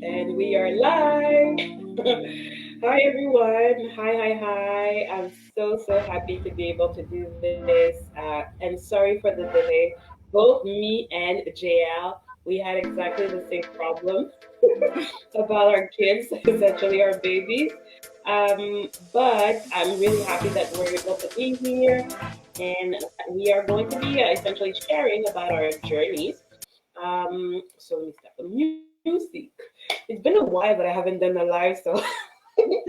And we are live. Hi, everyone. Hi. I'm so happy to be able to do this. And sorry for the delay. Both me and JL, we had exactly the same problem about our kids, essentially our babies. But I'm really happy that we're able to be here and we are going to be essentially sharing about our journeys. So let me start the music. It's been a while that I haven't done a live, so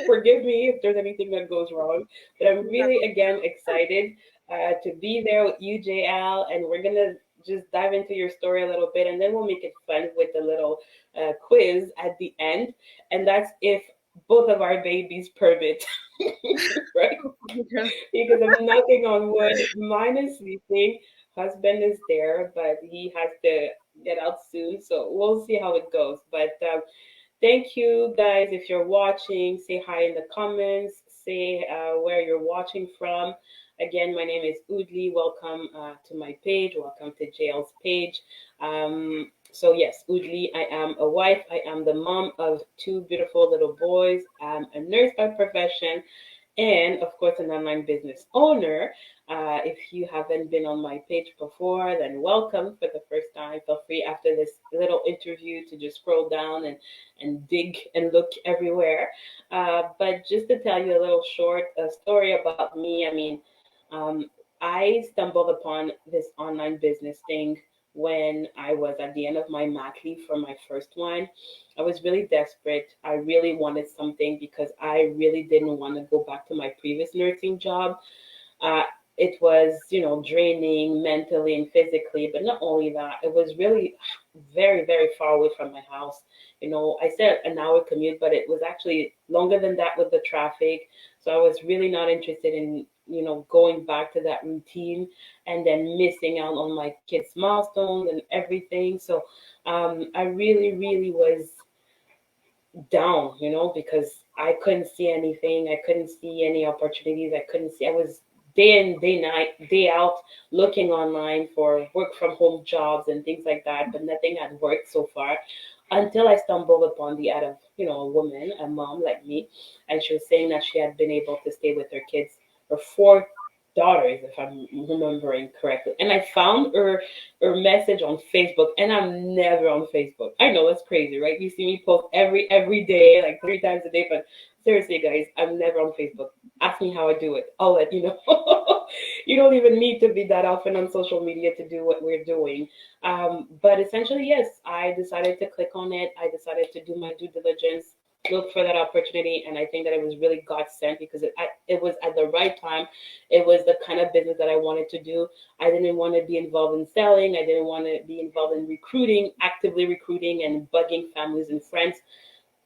forgive me if there's anything that goes wrong. But I'm really again excited to be there with you, JL, and we're gonna just dive into your story a little bit, and then we'll make it fun with a little quiz at the end, and that's if both of our babies permit, right? Because I'm knocking on wood. Mine is sleeping. Husband is there, but he has to get out soon. So we'll see how it goes. But thank you guys. If you're watching, say hi in the comments. Say where you're watching from. Again, my name is Udli. Welcome to my page. Welcome to JL's page. So yes, Udli, I am a wife. I am the mom of two beautiful little boys. I'm a nurse by profession and of course an online business owner. If you haven't been on my page before, then welcome for the first time. Feel free after this little interview to just scroll down and dig and look everywhere. But just to tell you a little short story about me, um, I stumbled upon this online business thing when I was at the end of my mat leave for my first one. I was really desperate. I really wanted something because I really didn't want to go back to my previous nursing job. Uh, it was, draining mentally and physically, but not only that, it was really very far away from my house. I said an hour commute, but it was actually longer than that with the traffic. So I was really not interested in, going back to that routine and then missing out on my kids' milestones and everything. So I really was down, because I couldn't see anything. I couldn't see any opportunities. I couldn't see. I was day in, day night, day out looking online for work from home jobs and things like that, but nothing had worked so far until I stumbled upon the ad of, a woman, a mom like me, and she was saying that she had been able to stay with her kids, her four daughters, if I'm remembering correctly. And I found her message on Facebook, and I'm never on Facebook. I know that's crazy, right? You see me post every day, like 3 times a day, but seriously, guys, I'm never on Facebook. Ask me how I do it. I'll let you know. You don't even need to be that often on social media to do what we're doing. But essentially, yes, I decided to click on it. I decided to do my due diligence, look for that opportunity, and I think that it was really God sent because it was at the right time. It was the kind of business that I wanted to do. I didn't want to be involved in selling. I didn't want to be involved in recruiting, actively recruiting and bugging families and friends.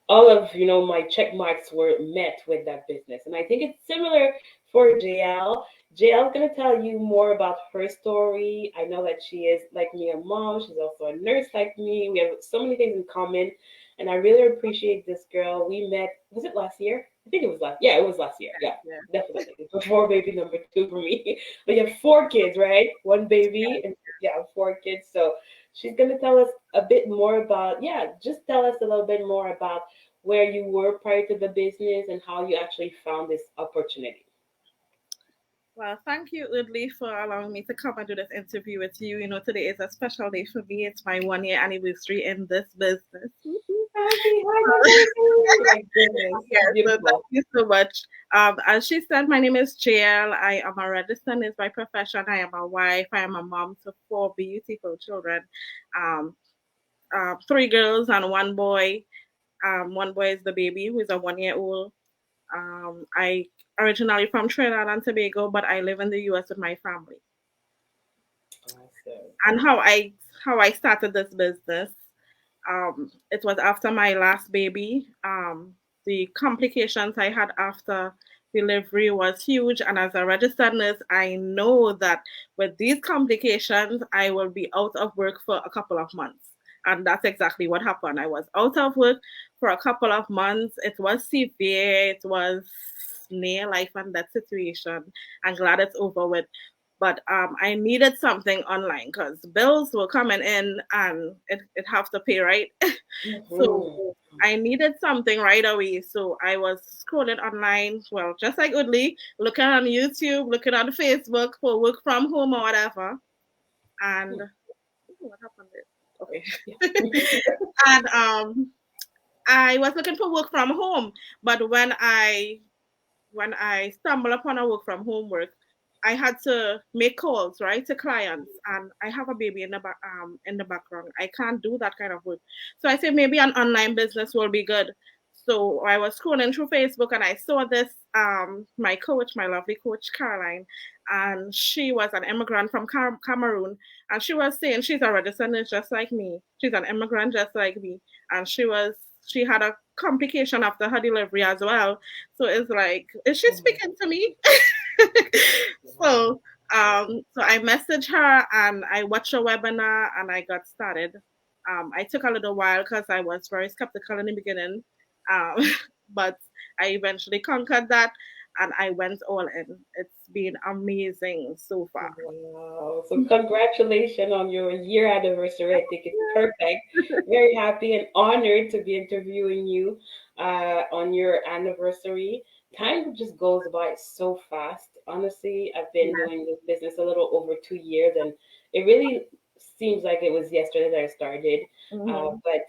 All of my check marks were met with that business, and I think it's similar for JL. JL is going to tell you more about her story. I know that she is like me, a mom. She's also a nurse like me. We have so many things in common, and I really appreciate this girl. We met, was it last year? I think it was last. Yeah, it was last year. Yeah, Yeah, definitely. It's before baby number two for me. But you have four kids, right? One baby, and yeah, four kids. So she's gonna tell us a bit more about, yeah, just tell us a little bit more about where you were prior to the business and how you actually found this opportunity. well, thank you, Udley, for allowing me to come and do this interview with you. Today is a special day for me. It's my 1 year anniversary in this business. Happy anniversary! My goodness, Yes, so thank beautiful. you so much. As she said, my name is Jael. I am a registered nurse by profession. I am a wife. I am a mom to four beautiful children, um, three girls and one boy. One boy is the baby, who is a 1 year old. I originally from Trinidad and Tobago, but I live in the US with my family. Awesome. And how I started this business, it was after my last baby. The complications I had after delivery was huge, and as a registered nurse, I know that with these complications, I will be out of work for a couple of months. And that's exactly what happened. I was out of work for a couple of months. It was severe. It was near life and death situation. I'm glad it's over with. but I needed something online because bills were coming in and it have to pay, right? So Mhm. I needed something right away. So I was scrolling online, well, just like Udley, looking on YouTube, looking on Facebook for work from home or whatever. And what happened there? Yeah. Okay. And I was looking for work from home, but when I stumble upon a work from home work, I had to make calls, right, to clients, and I have a baby in the background. I can't do that kind of work, so I said maybe an online business will be good. So I was scrolling through Facebook and I saw this my coach, my lovely coach Caroline, and she was an immigrant from Cameroon, and she was saying she's a registered nurse just like me. She's an immigrant just like me, and she had a complication after her delivery as well, so it's like, is she Oh, speaking to me? wow. so so I messaged her and I watched a webinar and I got started. I took a little while because I was very skeptical in the beginning. Um, but I eventually conquered that and I went all in. It's been amazing so far. Wow. So congratulations on your year anniversary. I think it's perfect. Very happy and honored to be interviewing you on your anniversary. Time just goes by so fast. Honestly, I've been Yeah. doing this business a little over 2 years, and it really seems like it was yesterday that I started. Hmm. But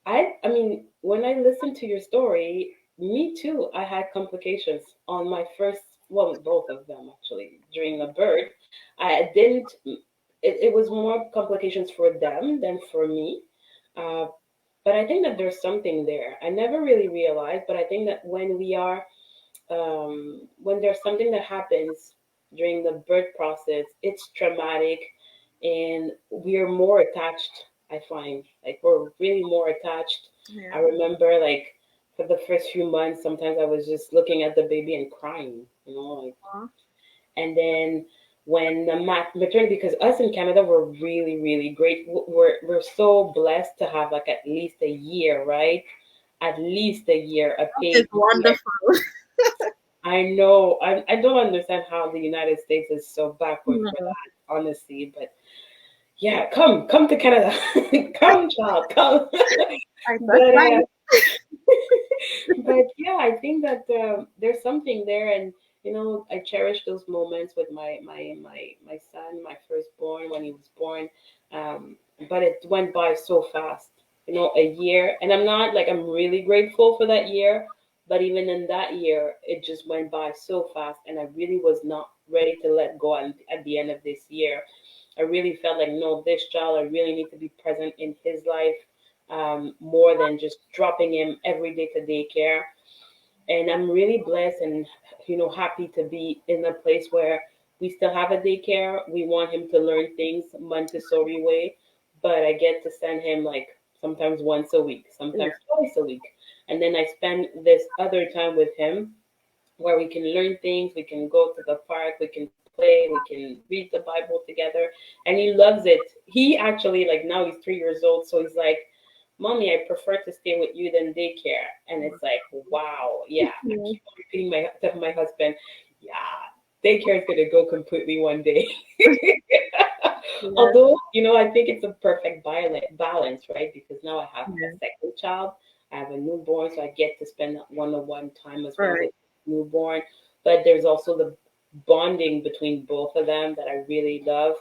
I mean, when I listened to your story, me too, I had complications on my first, well, both of them actually, during the birth. I didn't, it was more complications for them than for me. Uh, but I think that there's something there. I never really realized, but I think that when there's something that happens during the birth process, it's traumatic and we're more attached. I find like we're really more attached. Yeah. I remember like for the first few months, sometimes I was just looking at the baby and crying, like, Aw. and then when the maternity, because us in Canada, we're really, really great. We're so blessed to have like at least a year, right? At least a year, a paid It's year. wonderful. I know. I don't understand how the United States is so backward for Mhm. that, honestly. But yeah, come to Canada, come, child, come. I but said, uh, fine. but yeah, I think that there's something there, and I cherish those moments with my son, my firstborn, when he was born. Um, but it went by so fast, a year, and I'm really grateful for that year. But even in that year, it just went by so fast, and I really was not ready to let go. And at the end of this year, I really felt like, no, this child, I really need to be present in his life, more than just dropping him every day to daycare. And I'm really blessed and happy to be in a place where we still have a daycare. We want him to learn things Montessori way, but I get to send him like sometimes once a week, Yeah. sometimes twice a week, and then I spend this other time with him where we can learn things, we can go to the park, we can play, we can read the Bible together. And he loves it. He actually, like, now he's 3 years old, so he's like, Mommy, I prefer to stay with you than daycare. And it's like, wow, yeah. I Yeah. keep repeating to my husband, yeah, daycare is gonna go completely one day. Yeah. Although, I think it's a perfect balance, right? Because now I have a Yeah. second child, I have a newborn, so I get to spend one-on-one time as well Right. with newborn. But there's also the bonding between both of them that I really love.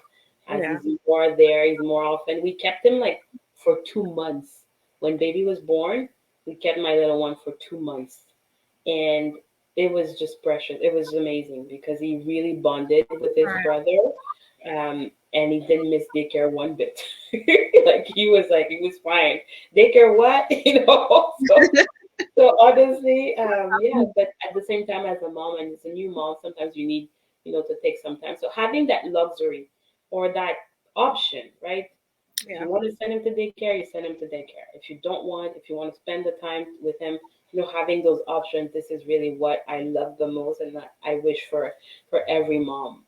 As Yeah. he's more there, he's more often. We kept him like for 2 months. When baby was born, we kept my little one for 2 months. And it was just precious. It was amazing because he really bonded with his Right. brother, and he didn't miss daycare one bit. Like he was fine. Daycare what? So honestly, yeah. But at the same time, as a mom and as a new mom, sometimes you need to take some time. So having that luxury or that option, right? If Yeah. you want to send him to daycare, you send him to daycare. If you want to spend the time with him, having those options, this is really what I love the most, and that I wish for every mom.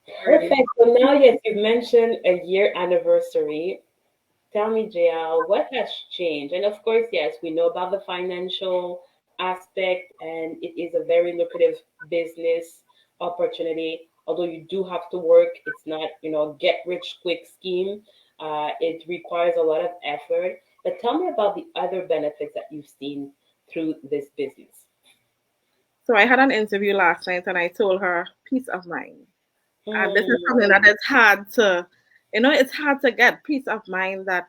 Right. Perfect. So now, yes, you've mentioned a year anniversary. Tell me, JL, what has changed? And of course, yes, we know about the financial aspect, and it is a very lucrative business opportunity. Although you do have to work, it's not, a get rich quick scheme. It requires a lot of effort. But tell me about the other benefits that you've seen through this business. So I had an interview last night and I told her peace of mind. And this is Mm, something that is hard to, it's hard to get peace of mind that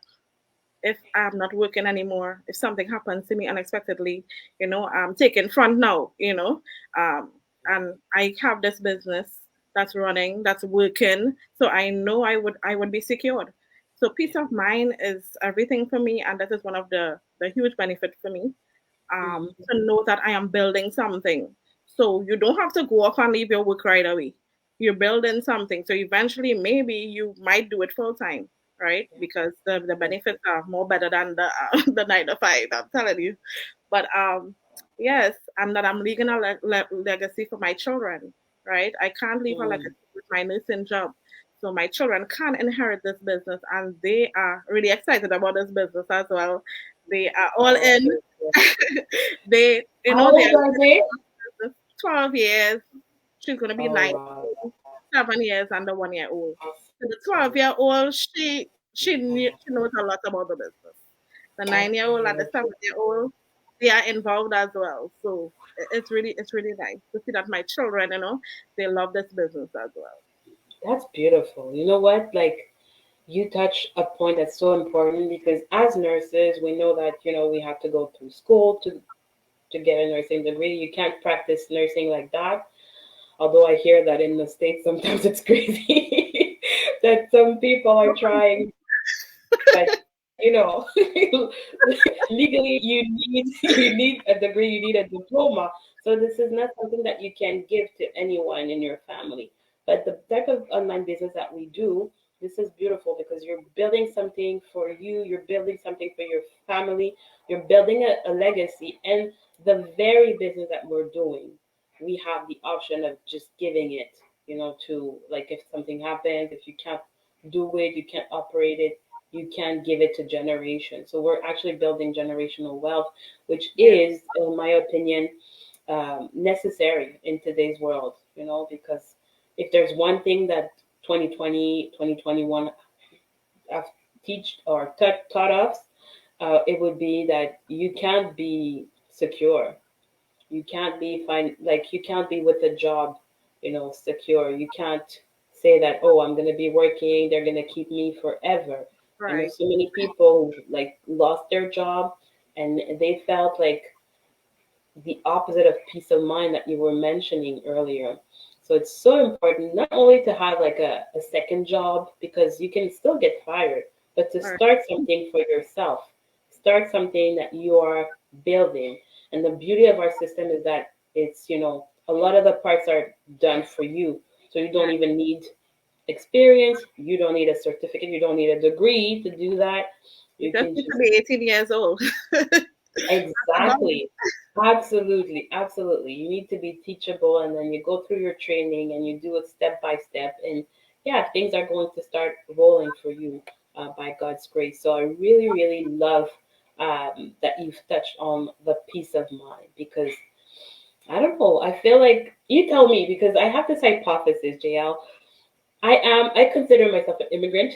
if I'm not working anymore, if something happens to me unexpectedly, I'm taking front now, um, and I have this business that's running, that's working, so I know I would be secured. So peace of mind is everything for me, and that is one of the huge benefit for me. mm, To know that I am building something. So you don't have to go off and leave your work right away. You're building something. So eventually, maybe you might do it full time, right? Because the yeah, benefits are more better than the the 9 to 5. I'm telling you. But yes, and that I'm leaving a legacy for my children, right? I can't leave a mm, legacy with my nursing job. So my children can inherit this business, and they are really excited about this business as well. They are all oh, in. how They are old are they? 12 years. She's gonna be Oh, 9, wow. 7 years, and the 1 year old. So the Awesome. 12-year-old, she knows a lot about the business. The That's 9-year-old and the beautiful. 7-year-old, they are involved as well. So it's really nice to see that my children, they love this business as well. That's beautiful. You know what? Like, you touch a point that's so important because as nurses, we know that, we have to go through school to get a nursing degree. You can't practice nursing like that. Although I hear that in the States, sometimes it's crazy that some people are trying, but legally you need a degree, you need a diploma. So this is not something that you can give to anyone in your family. But the type of online business that we do, this is beautiful because you're building something for you, you're building something for your family, you're building a legacy. And the very business that we're doing, we have the option of just giving it, to, like, if something happens, if you can't do it, you can't operate it, you can give it to generations. So we're actually building generational wealth, which Yeah, is, in my opinion, necessary in today's world, because if there's one thing that 2020, 2021 have teach or taught us, it would be that you can't be secure. You can't be fine, like you can't be with a job, secure. You can't say that, oh, I'm gonna be working, they're gonna keep me forever. I know right, so many people who, like, lost their job and they felt like the opposite of peace of mind that you were mentioning earlier. So it's so important not only to have like a second job because you can still get fired, but to right, start something for yourself. Start something that you are building. And the beauty of our system is that it's, a lot of the parts are done for you. So you don't right. even need experience, you don't need a certificate, you don't need a degree to do that. You You just can need to just be 18 years old. That's about it. exactly. Absolutely. Absolutely. You need to be teachable and then you go through your training and you do it step by step. And yeah, things are going to start rolling for you by God's grace. So I really, really love that you've touched on the peace of mind because I don't know. I feel like you tell me because I have this hypothesis, JL. I consider myself an immigrant,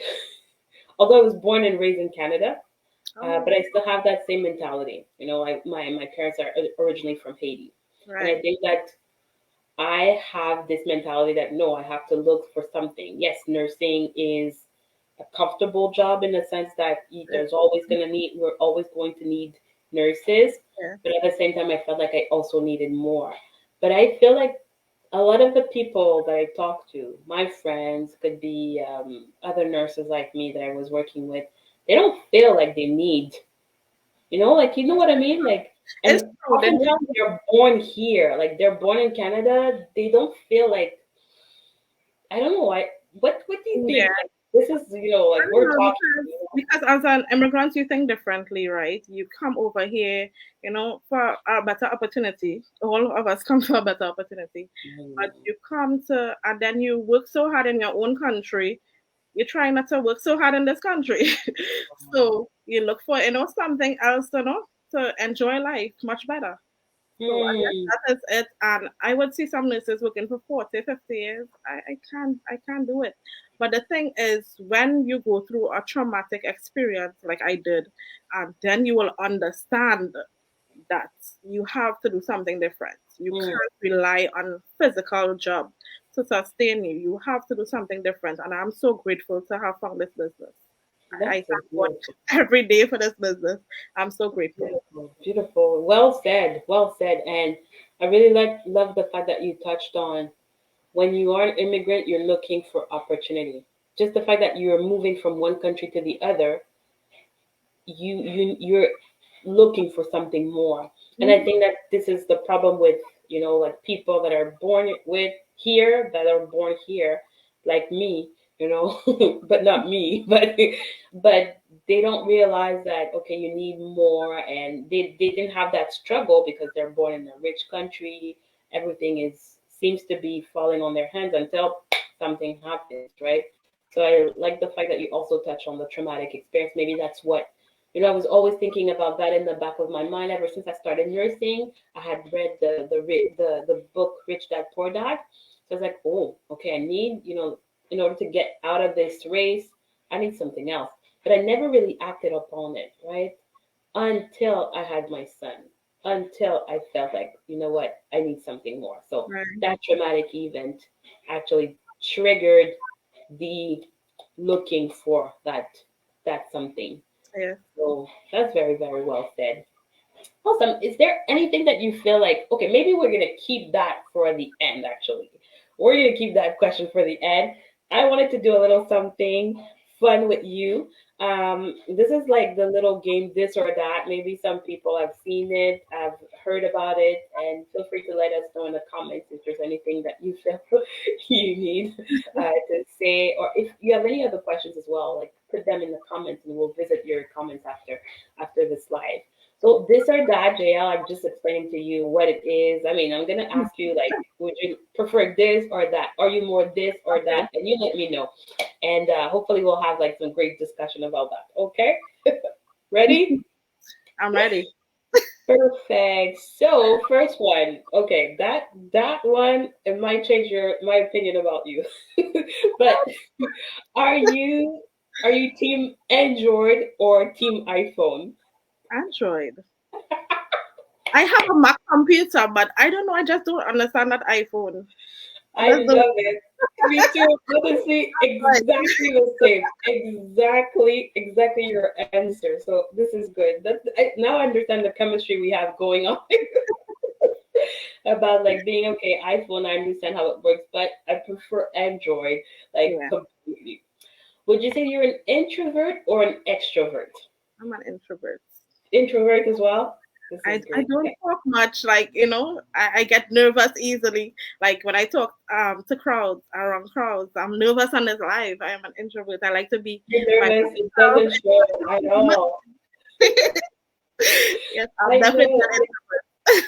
although I was born and raised in Canada. But Oh, I still have that same mentality. My parents are originally from Haiti, and I right. think that I have this mentality that no, I have to look for something. Yes, nursing is a comfortable job in the sense that It's, we're always going to need nurses, yeah. but at the same time, I felt like I also needed more. But I feel like a lot of the people that I talk to, my friends, could be other nurses like me that I was working with, they don't feel like they need, like, you know what I mean? Like, It's and true. oftentimes they're born here, like they're born in Canada, they don't feel like, I don't know, what do you Yeah. think? Like, this is, I like don't we're know talking, because as an immigrant you think differently, right? You come over here, for a better opportunity. All of us come for a better opportunity, but Mm, you come to and then you work so hard in your own country. You're trying not to work so hard in this country, so you look for something else, to enjoy life much better. So I guess Hmm. that is it. And I would see some nurses working for 40, 50 years. I can't do it. But the thing is, when you go through a traumatic experience like I did, then you will understand that you have to do something different. You Hmm. can't rely on physical job to sustain you. You have to do something different. And I'm so grateful to have found this business. I That's so thank God beautiful. every day for this business. I'm so grateful. Beautiful, beautiful. Well said, well said. And I really love the fact that you touched on when you are an immigrant, you're looking for opportunity. Just the fact that you're moving from one country to the other, you're looking for something more. And I Mhm. think that this is the problem with, like people that are born with here, that are born here, like me, but not me, but they don't realize that, okay, you need more, and they didn't have that struggle because they're born in a rich country. Everything is seems to be falling on their hands until something happens, right? So I like the fact that you also touched on the traumatic experience. Maybe that's what, I was always thinking about that in the back of my mind ever since I started nursing. I had read the book Rich Dad Poor Dad. So I was like, oh, okay, I need, in order to get out of this race, I need something else. But I never really acted upon it, right? Until I had my son, until I felt like, you know what, I need something more. So Right. that traumatic event actually triggered the looking for that something. Yes. So that's very, very well said. Awesome. Is there anything that you feel like, okay, maybe we're going to keep that for the end, actually? We're going to keep that question for the end. I wanted to do a little something fun with you. This is like the little game, this or that. Maybe some people have seen it, have heard about it, and feel free to let us know in the comments if there's anything that you feel you need to say, or if you have any other questions as well, like put them in the comments, and we'll visit your comments after the slide. So this or that, JL, I'm just explaining to you what it is. I mean, I'm gonna ask you like, would you prefer this or that? Are you more this or Okay. that? And you let me know. And hopefully we'll have like some great discussion about that. Okay? Ready? I'm ready. Perfect. So first one. Okay, that one it might change my opinion about you. But are you are you team Android or team iPhone? Android. I have a Mac computer, but I don't know. I just don't understand that iPhone. I That's the love it. Me too. Honestly, right. exactly the same. Exactly your answer. So this is good. Now I understand the chemistry we have going on about like being okay. iPhone, I understand how it works, but I prefer Android like Yeah, completely. Would you say you're an introvert or an extrovert? I'm an introvert. Introvert as well. This is I great. don't talk much. Like I get nervous easily. Like when I talk to crowds around crowds, I'm nervous on this live. I am an introvert. I like to be You're by nervous. It myself. doesn't show at all. Yes, I'm I definitely know. an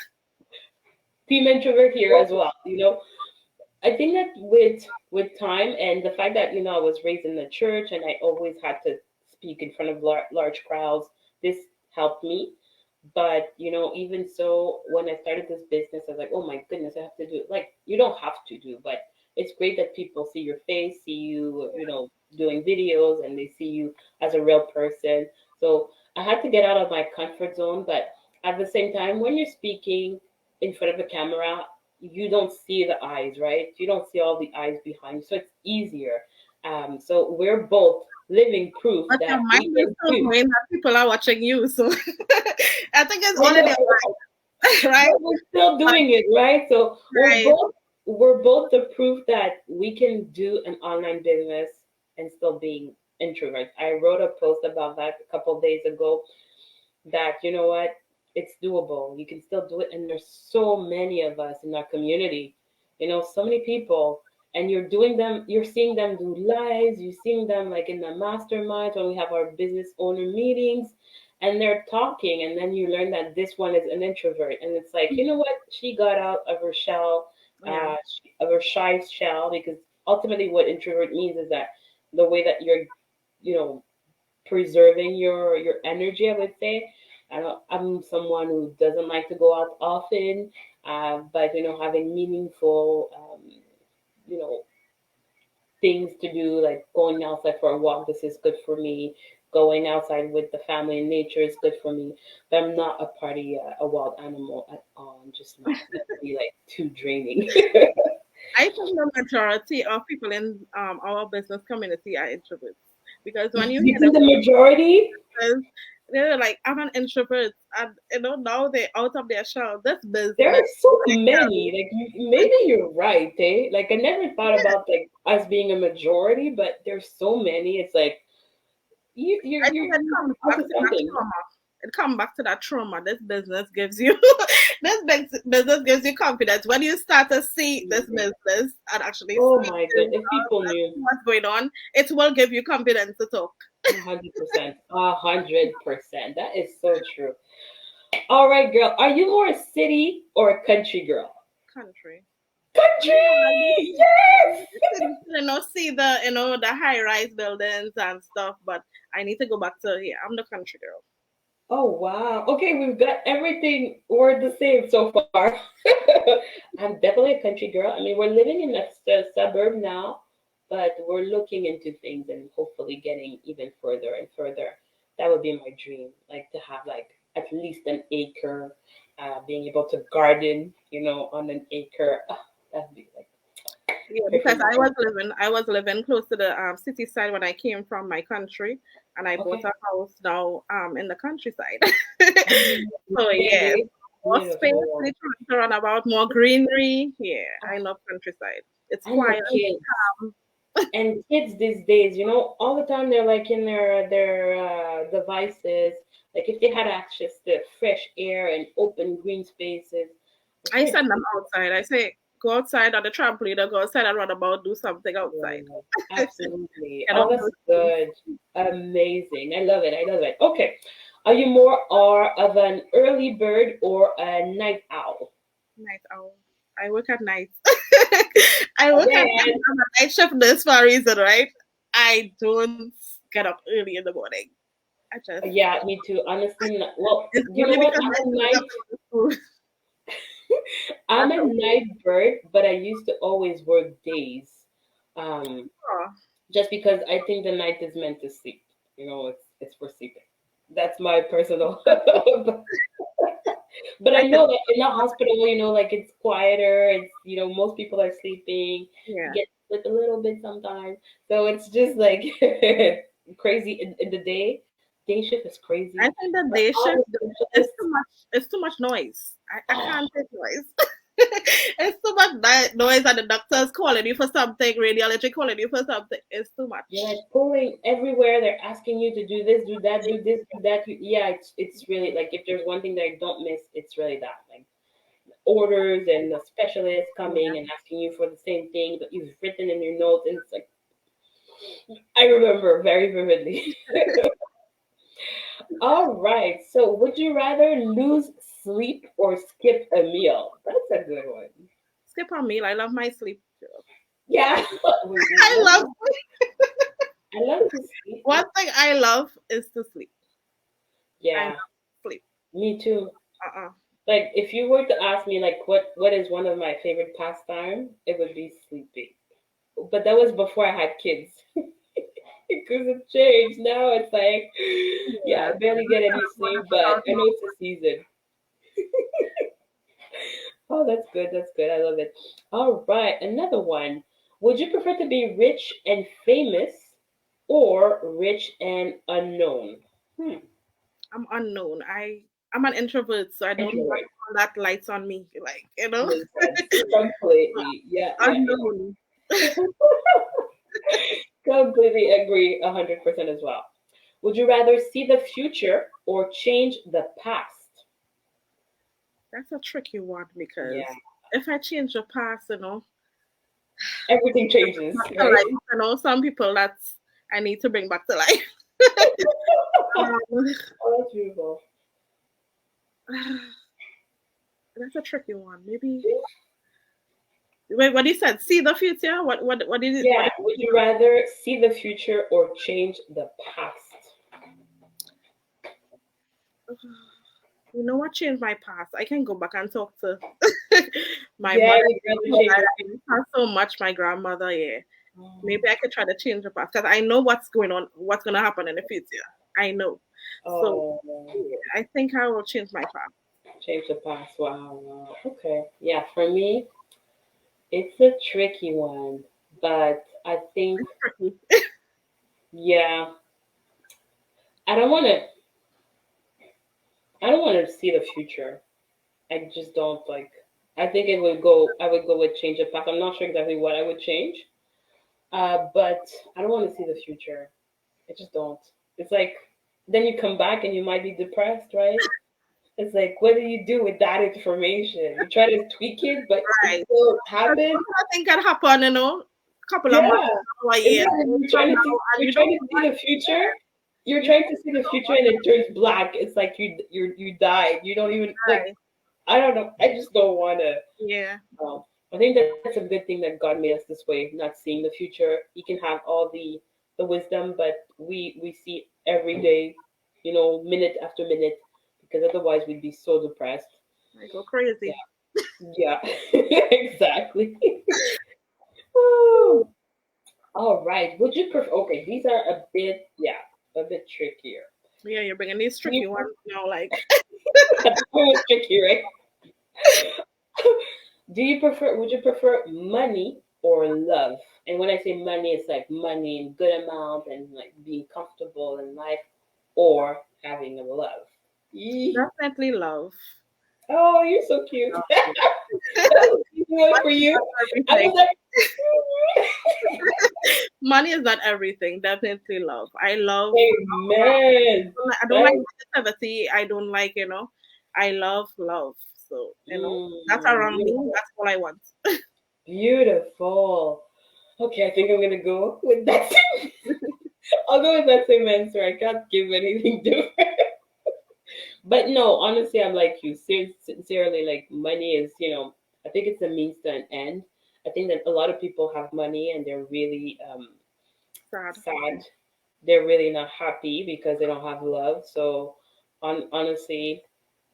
Team introvert here as well. I think that with time and the fact that I was raised in the church and I always had to speak in front of large crowds, this helped me. But even so, when I started this business, I was like, oh my goodness, I have to do it. Like you don't have to do, but it's great that people see your face, see you, doing videos, and they see you as a real person. So I had to get out of my comfort zone, but at the same time, when you're speaking in front of a camera, you don't see the eyes, right? You don't see all the eyes behind you, so it's easier. So we're both living proof but your that mind we is can still do. going that people are watching you. So I think it's I only know, the right, but we're still but doing it, right? So we're right. both we're both the proof that we can do an online business and still being introverts. I wrote a post about that a couple of days ago that you know what, it's doable. You can still do it, and there's so many of us in our community. So many people, and you're doing them. You're seeing them do lives. You're seeing them like in the masterminds when we have our business owner meetings, and they're talking, and then you learn that this one is an introvert, and it's like you know what, she got out of her shell, Yeah, of her shy shell, because ultimately what introvert means is that the way that you're, you know, preserving your energy, I would say. I'm someone who doesn't like to go out often, but having meaningful, you know, things to do, like going outside for a walk. This is good for me. Going outside with the family and nature is good for me. But I'm not a party, a wild animal at all. I'm just not. That would be like too draining. I think the majority of people in our business community are introverts because when you You hear think the the majority? business, they're like, I'm an introvert, and now they're out of their shell. This There business, are so many. Like maybe you're right, eh? Like I never thought about like us being a majority, but there's so many. It's like I think it you're comes back onto to that something. trauma. It comes back to that trauma. This business gives you, business gives you confidence when you start to see this business and actually Oh speak my to god! If people knew, what's going on. It will give you confidence to talk. 100%, 100%. That is so true. All right, girl. Are you more a city or a country girl? Country. Country. Yes. See the the high rise buildings and stuff, but I need to go back to yeah. I'm the country girl. Oh wow. Okay, we've got everything. We're the same so far. I'm definitely a country girl. I mean, we're living in a suburb now, but we're looking into things and hopefully getting even further and further. That would be my dream, like to have like at least an acre, being able to garden, on an acre. That'd be like Yeah, because perfect. I was living close to the city side when I came from my country, and I bought Okay. a house now in the countryside. So yeah, Amazing. more space, Beautiful. literally to run about, more greenery. Yeah, I love countryside. It's I know quiet. kids. And kids these days, all the time they're like in their devices. Like if they had access to fresh air and open green spaces, the I kids send them would. outside. I say go outside on the trampoline or go outside and run about, do something outside. Yeah, absolutely. Get Oh, out that's those things. good. Amazing. I love it. I love it. Okay. Are you more or of an early bird or a night owl? Night owl. I work at night. I work at night. Again. I'm a night shift nurse for a reason, right? I don't get up early in the morning. I just Yeah, me too. Honestly, well, it's you know only what? because my kids are going to school. I'm That's a okay. night bird, but I used to always work days. Um, Oh, just because I think the night is meant to sleep. It's for sleeping. That's my personal. But I I can. know that in the hospital, like it's quieter. It's most people are sleeping. You Yeah. get to sleep a little bit sometimes, so it's just like crazy in the day. Day shift is crazy, I think the but day all shift the is specialists. too much. It's too much noise. I Oh, can't take noise. It's too much noise, and the doctor's calling you for something. Radiology calling you for something. It's too you're much. like pulling everywhere. They're asking you to do this, do that, do this, do that. Yeah, it's really like if there's one thing that I don't miss, it's really that. Like orders and the specialist coming and asking you for the same thing that you've written in your notes, and it's like I remember very vividly. All right. So, would you rather lose sleep or skip a meal? That's a good one. Skip a meal. I love my sleep. Yeah. I love I love to sleep. one thing I love is to sleep. I Yeah, love sleep. me too. Uh-uh. Like, if you were to ask me, like, what is one of my favorite pastime, it would be sleeping. But that was before I had kids. Because it changed. Now it's like, yeah, Yeah. I barely get any sleep, but I know it's a season. Oh, that's good. That's good. I love it. All right, another one. Would you prefer to be rich and famous or rich and unknown? Hmm. I'm unknown. I'm an introvert, so I don't want Introvert. all that lights on me. Like, you know, Makes sense. Completely. Yeah, yeah, unknown. yeah. Completely agree 100% as well. Would you rather see the future or change the past? That's a tricky one because Yeah, if I change the past, everything changes, back to right? life, some people that's I need to bring back to life. um, Oh, that's beautiful. that's a tricky one. Maybe wait, what you said? See the future? What did it? What Yeah, did would you you rather see the future or change the past? You know what? Changed my past. I can go back and talk to my Yeah, mother. you'd rather change I your miss her so much. My grandmother. Yeah. Maybe past. I could try to change the past because I know what's going on, what's gonna happen in the future. I know. So Oh, yeah, I think I will change my past. change the past. Wow, wow. Okay. Yeah, for me, it's a tricky one, but I think, Tricky. yeah, I don't want to. I don't want to see the future. I just don't like. I think it would go. I would go with change the past. I'm not sure exactly what I would change. But I don't want to see the future. I just don't. It's like then you come back and you might be depressed, right? It's like, what do you do with that information? You try to tweak it, but it Right. still Because happens. nothing can happen, couple of months Yeah. or a It's year. not like You don't know, and you're you trying don't to know see what. the future. You're You trying to don't see the know future what. and it turns black. It's like you died. You don't even like. Right. I don't know. I just don't want to. Yeah. I think that's a good thing that God made us this way, not seeing the future. He can have all the wisdom, but we see every day, minute after minute, because otherwise we'd be so depressed. I go crazy. Yeah, yeah, exactly. Woo. All right. Would you prefer? Okay, these are a bit, yeah, a bit trickier. Yeah, you're bringing these Do you tricky ones now. Like, That one was tricky, right? Would you prefer money or love? And when I say money, it's like money in good amount and like being comfortable in life or having a love. Yee. definitely love. Oh, you're so cute. Love. That was an easy one for Money is you. not I everything. was like, Money is not everything. Definitely love. I love. amen. I don't That like is negativity. I don't like. I love love. So that's around me. beautiful. That's all I want. Beautiful. Okay, I think I'm gonna go with that. I'll go with that same answer. I can't give anything different. But no, honestly, I'm like you. Sincerely, like money is, I think it's a means to an end. I think that a lot of people have money and they're really Sad. sad. They're really not happy because they don't have love. So, honestly,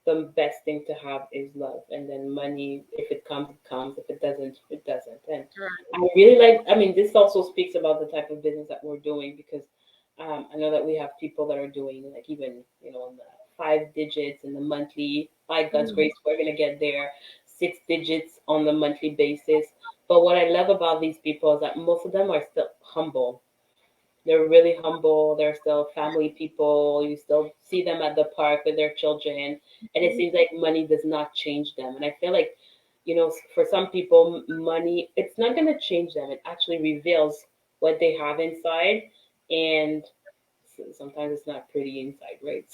the best thing to have is love, and then money. If it comes, it comes. If it doesn't, it doesn't. And Right. I really like. I mean, this also speaks about the type of business that we're doing because I know that we have people that are doing like even in the 5 digits in the monthly. By God's Mhm. grace, we're gonna get there 6 digits on the monthly basis. But what I love about these people is that most of them are still humble. They're really humble. They're still family people. You still see them at the park with their children. And it seems like money does not change them. And I feel like, for some people, money, it's not going to change them. It actually reveals what they have inside. And sometimes it's not pretty inside, right?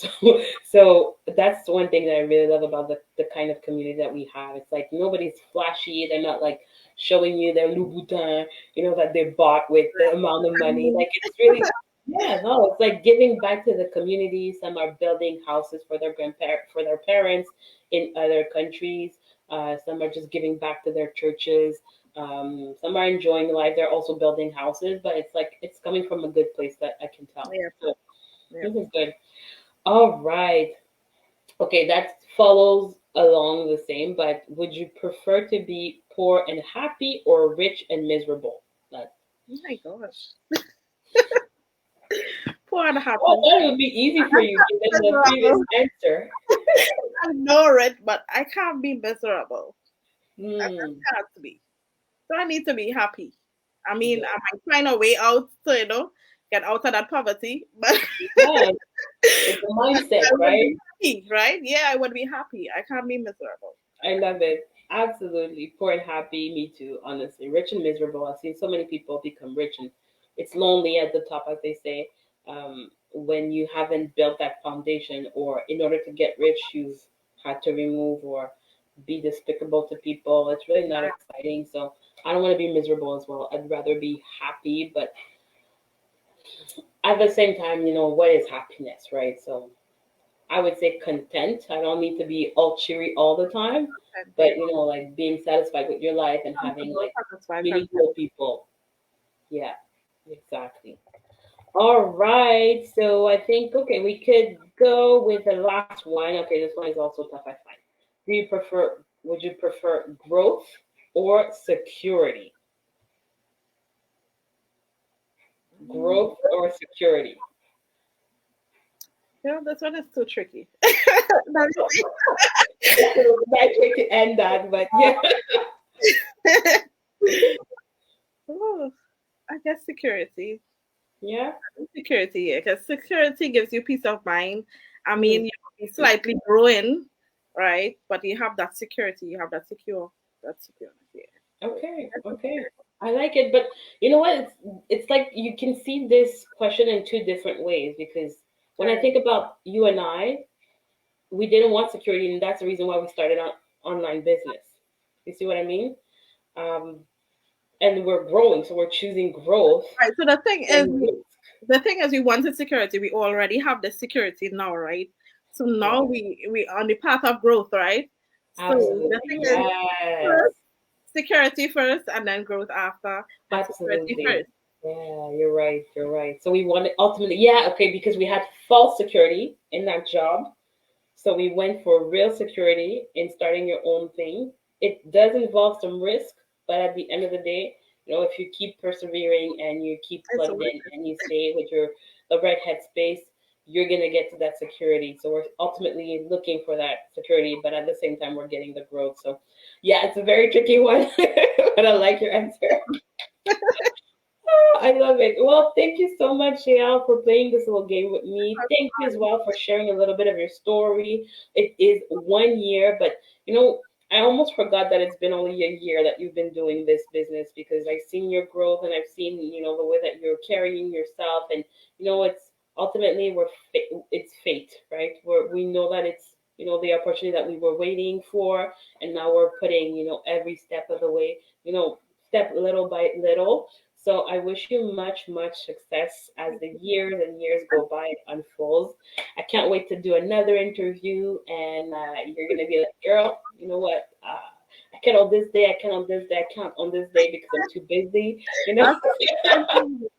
So that's one thing that I really love about the kind of community that we have. It's like nobody's flashy. They're not like showing you their Louboutin, that they bought with the amount of money. Like it's really, yeah, no, it's like giving back to the community. Some are building houses for their parents in other countries. Some are just giving back to their churches. Some are enjoying life. They're also building houses, but it's like it's coming from a good place that I can tell. Yeah. So Yeah. this is good. All right. Okay, that follows along the same, but would you prefer to be poor and happy or rich and miserable? Like, Oh my gosh. Poor and oh, I happy. thought it would be easy for you given the previous Miserable. answer. I know it, but I can't be miserable. I just Hmm. can't be. So I need to be happy. I mean, Yeah. I might find a way out to, get out of that poverty, but Yeah. It's a mindset, I would right? be happy, right? Yeah, I would be happy. I can't be miserable. I love it. Absolutely. Poor and happy, me too, honestly. Rich and miserable. I've seen so many people become rich and it's lonely at the top, as they say. When you haven't built that foundation, or in order to get rich, you've had to remove or be despicable to people. It's really not exciting. So I don't want to be miserable as well. I'd rather be happy, but at the same time, what is happiness, right? So I would say content. I don't need to be all cheery all the time, And but like being satisfied with your life and having comfortable, like satisfied, content. meaningful people. Yeah, exactly. All right. So I think okay, we could go with the last one. Okay, this one is also tough, I find. Would you prefer growth or security? Mm, Growth or security? this one is too tricky. Let That's a nice way to end that, but yeah. me see. Oh, I guess security. Yeah. Security, yeah, because security gives you peace of mind. I mean, Mm. you might be slightly growing, right? But you have that security. You have that security. Yeah. So Okay, that's okay. security. I like it, but you know what? It's like you can see this question in two different ways because when I Right. think about you and I, we didn't want security, and that's the reason why we started on online business. You see what I mean? Um, and we're growing, so we're choosing growth Right. So and risk. we wanted security. We already have the security now, right? So now Right. we are on the path of growth, right? So the Absolutely. thing is, Yes. first, security first, and then growth after, but security Absolutely. first. Yeah, you're right. You're right. So we wanted ultimately, yeah, okay, because we had false security in that job. So we went for real security in starting your own thing. It does involve some risk, but at the end of the day, if you keep persevering and you keep It's plugged worth in it. and you stay with the right headspace, you're gonna get to that security. So we're ultimately looking for that security, but at the same time, we're getting the growth. So yeah, it's a very tricky one, but I like your answer. I love it. Well, thank you so much, Jael, for playing this little game with me. Thank you as well for sharing a little bit of your story. It is 1 year, but I almost forgot that it's been only a year that you've been doing this business because I've seen your growth and I've seen, the way that you're carrying yourself. And, it's ultimately it's fate, right? We know that it's, the opportunity that we were waiting for. And now we're putting, every step of the way, step little by little. So I wish you much, much success as the years and years go by and unfolds. I can't wait to do another interview, and you're gonna be like, "Girl, you know what? I can't on this day. I can't on this day. I can't on this day because I'm too busy." You know. I'll still make time for you.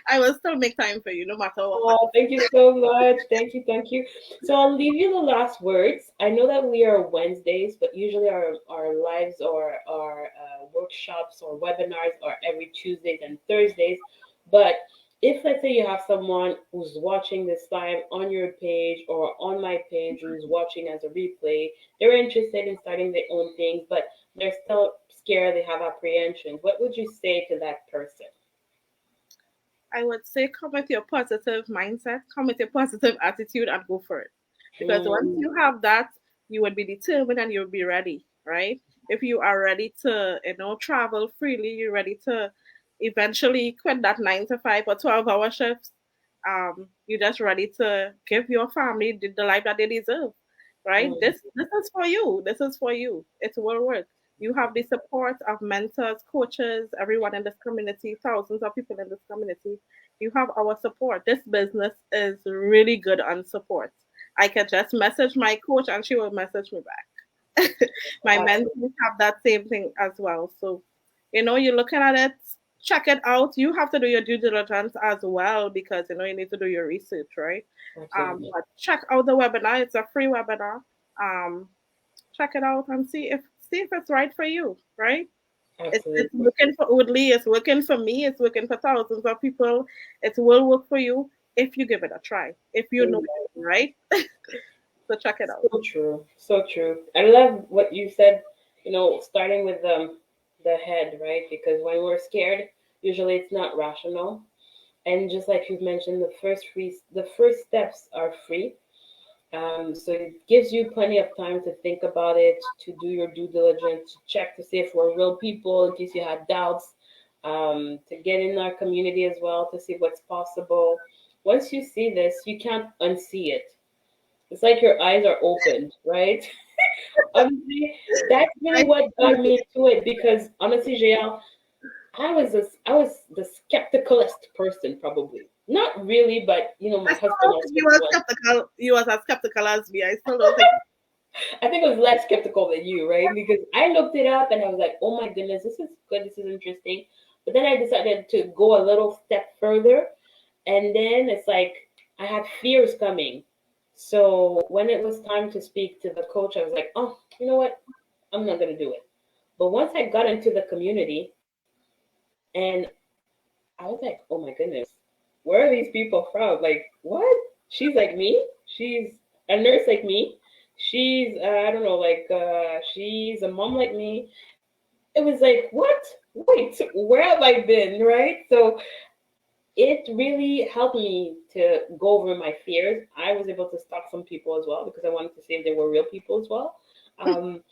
I will still make time for you, no matter what. Oh, thank you so much. Thank you, thank you. So I'll leave you the last words. I know that we are Wednesdays, but usually our lives or our workshops or webinars are every Tuesdays and Thursdays. But if let's say you have someone who's watching this live on your page or on my page who's watching as a replay, they're interested in starting their own things, but they're still scared, they have apprehensions. What would you say to that person? I would say come with your positive mindset, come with your positive attitude, and go for it. Because once Mm, you have that, you would be determined and you'll be ready, right? If you are ready to, travel freely, you're ready to eventually quit that 9 to 5 or 12-hour shifts. You're just ready to give your family the life that they deserve, right? mm, This is for you. This is for you. It will work. You have the support of mentors, coaches, everyone in this community, thousands of people in this community. You have our support. This business is really good on support. I can just message my coach and she will message me back. My mentees absolutely. have that same thing as well. So, you're looking at it, check it out. You have to do your due diligence as well because you need to do your research, right? Absolutely. But check out the webinar. It's a free webinar. Um, check it out and see if it's right for you, right? It's Absolutely. working for Woodley, it's working for me, it's working for thousands of people. It will work for you if you give it a try, if you know Amen. it, right? So check it out. So true. So true. I love what you said, starting with the head, right? Because when we're scared, usually it's not rational. And just like you've mentioned, the first steps are free. So it gives you plenty of time to think about it, to do your due diligence, to check to see if we're real people in case you had doubts, to get in our community as well to see what's possible. Once you see this, you can't unsee it. It's like your eyes are opened, right? Honestly, that's really I what got me into it because honestly, JL, I was the skepticalist person probably. Not really, but my still husband don't think also you were was. skeptical. You was as skeptical as me. I still don't think. I think I was less skeptical than you, right? Because I looked it up and I was like, oh my goodness, this is good, this is interesting. But then I decided to go a little step further, and then it's like I had fears coming. So when it was time to speak to the coach, I was like, oh, you know what? I'm not gonna do it. But once I got into the community, and I was like, oh my goodness, where are these people from? Like, what? She's like me. She's a nurse like me. She's I don't know, like she's a mom like me. It was like, what? Wait, where have I been? Right? So it really helped me to go over my fears. I was able to stalk some people as well because I wanted to see if they were real people as well. Um,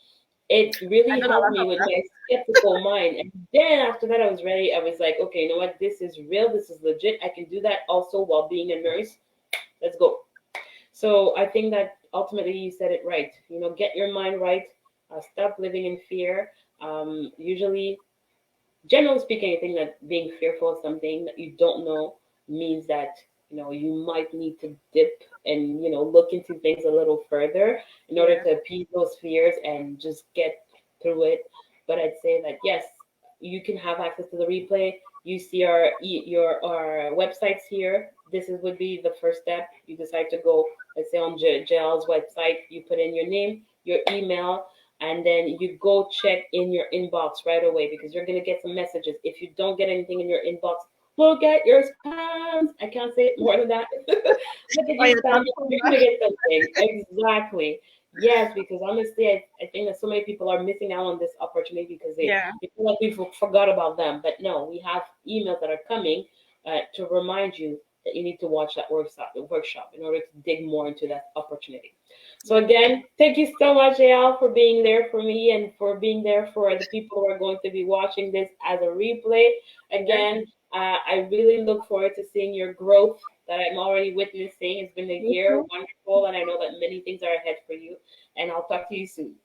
it I really did a helped lot me of with that. my skeptical mind. And then after that, I was ready. I was like, okay, you know what? This is real. This is legit. I can do that also while being a nurse. Let's go. So I think that ultimately you said it right. You know, get your mind right. Stop living in fear. Usually generally speaking, I think that being fearful of something that you don't know means that you might need to dip and look into things a little further in order Yeah. to appease those fears and just get through it. But I'd say that yes, you can have access to the replay. You see our websites here. This is would be the first step. You decide to go, let's say on Jael's website. You put in your name, your email, and then you go check in your inbox right away because you're going to get some messages. If you don't get anything in your inbox, look at your spams. I can't say it more than that. Look at Oh, your yeah, spam. junk You're folder. going to get something. Exactly. Yes, because honestly, I think that so many people are missing out on this opportunity because Yeah. they feel like we forgot about them. But no, we have emails that are coming to remind you that you need to watch that workshop in order to dig more into that opportunity. So Yeah. again, thank you so much, Al, for being there for me and for being there for the people who are going to be watching this as a replay. Yeah. Again, I really look forward to seeing your growth that I'm already witnessing. It's been a Me year, too. wonderful, and I know that many things are ahead for you. And I'll talk to you soon.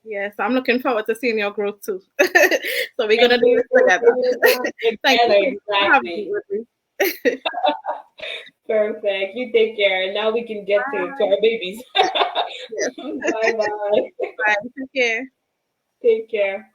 Yes, I'm looking forward to seeing your growth too. So we're Thank gonna do you this for together. taking the time Thank together. you for having me Exactly. with me. Perfect. You take care. And now we can get to Bye. our babies. Yes. Bye bye. Bye. Take care. Take care.